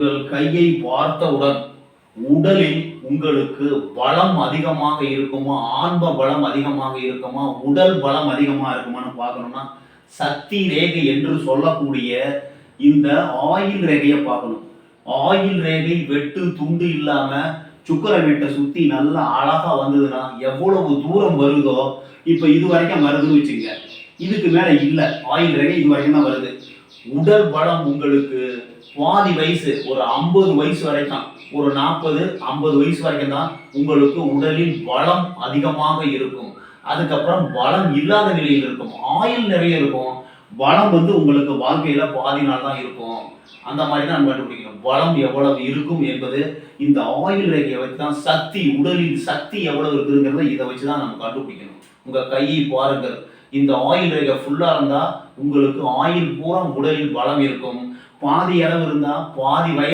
உங்கள் கையை பார்த்தவுடன் உடலில் உங்களுக்கு பலம் அதிகமாக இருக்குமா, ஆன்ம பலம் அதிகமாக இருக்குமா, உடல் பலம் அதிகமாக இருக்குமான்னு பார்க்கணும்னா சக்தி ரேகை என்று சொல்லக்கூடிய இந்த ஆயில் ரேகையை பார்க்கணும். ஆயில் ரேகை வெட்டு துண்டு இல்லாம சுக்கரமேட்டை சுத்தி நல்லா அழகா வந்ததுன்னா எவ்வளவு தூரம் வருதோ, இப்ப இது வரைக்கும் வருதுன்னு வச்சுங்க, இதுக்கு மேல இல்ல, ஆயில் ரேகை இது வரைக்கும் தான் வருது. உடல் பலம் உங்களுக்கு பாதி வயசு, ஒரு 50 வயசு வரைக்கும், ஒரு 40 50 வயசு வரைக்கும் தான் உங்களுக்கு உடலில் பலம் அதிகமாக இருக்கும். அதுக்கப்புறம் பலம் இல்லாத நிலையில் இருக்கும். ஆயில் நிறைய இருக்கும், பலம் உங்களுக்கு வாழ்க்கையில பாதி நாள் தான் இருக்கும். அந்த மாதிரி தான் நம்ம கண்டுபிடிக்கணும் பலம் எவ்வளவு இருக்கும் என்பது. இந்த ஆயில் ரேகையை வச்சு தான் சக்தி, உடலில் சக்தி எவ்வளவு இருக்குங்கிறத இதை வச்சு தான் நம்ம கண்டுபிடிக்கணும். உங்க கையை பாருங்கள், இந்த ஆயில் ரேகை ஃபுல்லா இருந்தா உங்களுக்கு ஆயில் பூரா உடலில் பலம் இருக்கும். பாதி அளவு இருந்தா பாதி வயது